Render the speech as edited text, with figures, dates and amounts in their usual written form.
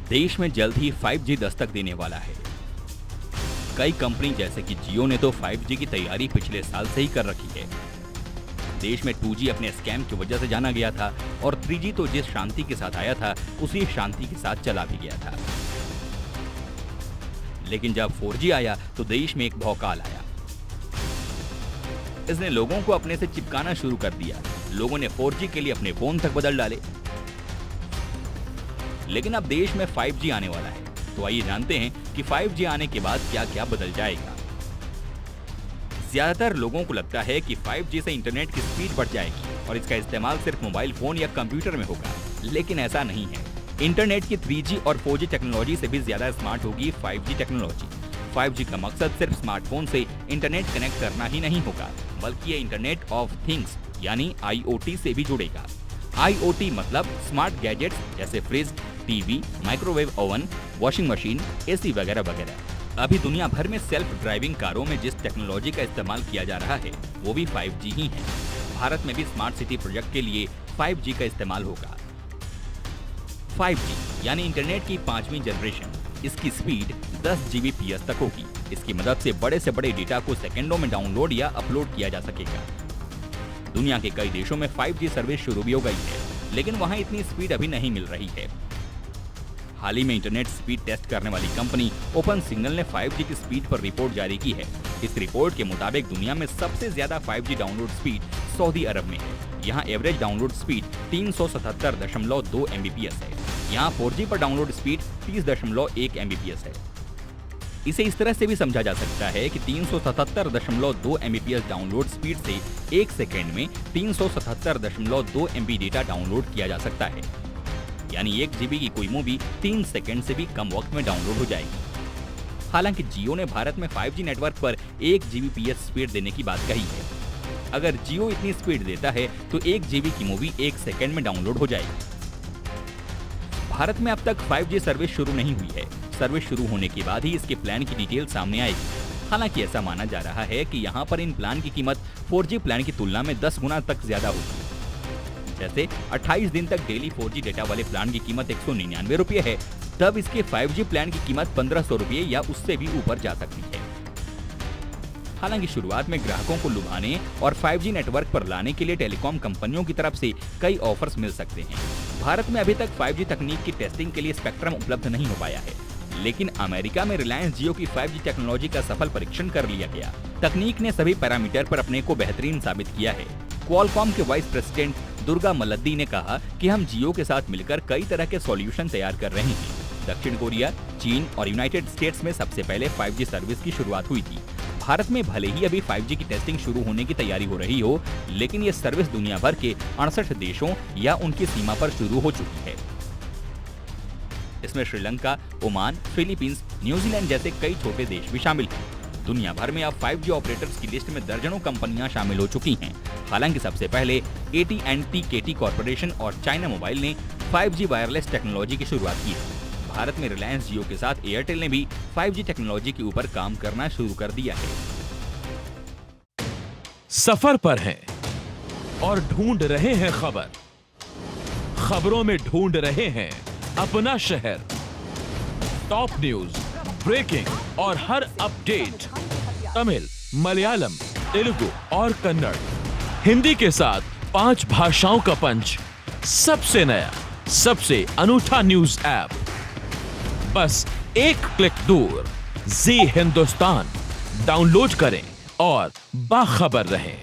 देश में जल्द ही 5G दस्तक देने वाला है। कई कंपनी जैसे कि जियो ने तो 5G की तैयारी पिछले साल से ही कर रखी है। देश में 2G अपने स्कैम की वजह से जाना गया था और 3G तो जिस शांति के साथ आया था उसी शांति के साथ चला भी गया था। लेकिन जब 4G आया तो देश में एक भौकाल आया। इसने लोगों को अपने से चिपकाना शुरू कर दिया। लोगों ने 4G के लिए अपने फोन तक बदल डाले। लेकिन अब देश में 5G आने वाला है, तो आइए जानते हैं कि 5G आने के बाद क्या क्या बदल जाएगा। ज्यादातर लोगों को लगता है कि 5G से इंटरनेट की स्पीड बढ़ जाएगी और इसका इस्तेमाल सिर्फ मोबाइल फोन या कंप्यूटर में होगा, लेकिन ऐसा नहीं है। इंटरनेट की 3G और 4G टेक्नोलॉजी से भी ज्यादा स्मार्ट होगी 5G टेक्नोलॉजी। 5G का मकसद सिर्फ स्मार्टफोन से इंटरनेट कनेक्ट करना ही नहीं होगा, बल्कि ये इंटरनेट ऑफ थिंग्स यानी IoT से भी जुड़ेगा। IoT मतलब स्मार्ट गैजेट्स जैसे fridge, TV, microwave oven, washing machine, AC वगैरह वगैरह। अभी दुनिया भर में सेल्फ ड्राइविंग कारों में जिस टेक्नोलॉजी का इस्तेमाल किया जा रहा है वो भी 5G ही है। भारत में भी स्मार्ट सिटी प्रोजेक्ट के लिए 5G का इस्तेमाल होगा। 5G यानी इंटरनेट की 5वीं जनरेशन। इसकी स्पीड 10 Gbps तक होगी। इसकी मदद से बड़े डेटा को सेकंडों में डाउनलोड या अपलोड किया जा सकेगा। दुनिया के कई देशों में 5G सर्विस शुरू भी हो गई है, लेकिन वहां इतनी स्पीड अभी नहीं मिल रही है। हाल ही में इंटरनेट स्पीड टेस्ट करने वाली कंपनी ओपन सिग्नल ने 5G की स्पीड पर रिपोर्ट जारी की है। इस रिपोर्ट के मुताबिक दुनिया में सबसे ज्यादा 5G डाउनलोड स्पीड सऊदी अरब में है। यहाँ एवरेज डाउनलोड स्पीड 377.2 Mbps है। यहाँ 4G पर डाउनलोड स्पीड 30.1 Mbps है। इसे इस तरह से भी समझा जा सकता है कि 377.2 Mbps डाउनलोड स्पीड से 1 सेकेंड में 377.2 MB डेटा डाउनलोड किया जा सकता है। यानी 1 GB की कोई मूवी 3 सेकंड से भी कम वक्त में डाउनलोड हो जाएगी। हालांकि जियो ने भारत में 5G नेटवर्क पर 1 Gbps स्पीड देने की बात कही है। अगर जियो इतनी स्पीड देता है तो 1 GB की मूवी 1 सेकंड में डाउनलोड हो जाएगी। भारत में अब तक 5G सर्विस शुरू नहीं हुई है। सर्विस शुरू होने के बाद ही इसके प्लान की डिटेल सामने आएगी। हालांकि ऐसा माना जा रहा है कि यहाँ पर इन प्लान की कीमत 4G प्लान की तुलना में 10 गुना तक ज्यादा होगी। जैसे 28 दिन तक डेली 4G डेटा वाले प्लान की कीमत 199 रुपये है, तब इसके 5G प्लान की कीमत 1500 रुपये या उससे भी ऊपर जा सकती है। हालांकि शुरुआत में ग्राहकों को लुभाने और 5G नेटवर्क पर लाने के लिए टेलीकॉम कंपनियों की तरफ से कई ऑफर्स मिल सकते हैं। भारत में अभी तक 5G तकनीक की टेस्टिंग के लिए स्पेक्ट्रम उपलब्ध नहीं हो पाया है, लेकिन अमेरिका में रिलायंस जियो की 5G टेक्नोलॉजी का सफल परीक्षण कर लिया गया। तकनीक ने सभी पैरामीटर पर अपने को बेहतरीन साबित किया है। क्वालकॉम के वाइस प्रेसिडेंट दुर्गा मल्लद्दी ने कहा कि हम जियो के साथ मिलकर कई तरह के सॉल्यूशन तैयार कर रहे हैं। दक्षिण कोरिया, चीन और यूनाइटेड स्टेट्स में सबसे पहले 5G सर्विस की शुरुआत हुई थी। भारत में भले ही अभी 5G की टेस्टिंग शुरू होने की तैयारी हो रही हो, लेकिन ये सर्विस दुनिया भर के 68 देशों या उनकी सीमा पर शुरू हो चुकी है। इसमें श्रीलंका, ओमान, फिलीपींस, न्यूजीलैंड जैसे कई छोटे देश भी शामिल हैं। दुनिया भर में अब 5G ऑपरेटर्स की लिस्ट में दर्जनों कंपनियां शामिल हो चुकी हैं। हालांकि सबसे पहले AT&T KT कॉर्पोरेशन और चाइना मोबाइल ने 5G वायरलेस टेक्नोलॉजी की शुरुआत की है। भारत में रिलायंस जियो के साथ एयरटेल ने भी 5G टेक्नोलॉजी के ऊपर काम करना शुरू कर दिया है। सफर पर हैं और ढूंढ रहे हैं खबर। खबरों में ढूंढ रहे हैं अपना शहर। टॉप न्यूज, ब्रेकिंग और हर अपडेट तमिल, मलयालम, तेलुगु और कन्नड़, हिंदी के साथ 5 भाषाओं का पंच। सबसे नया, सबसे अनूठा न्यूज ऐप बस एक क्लिक दूर। जी हिंदुस्तान डाउनलोड करें और बाखबर रहें।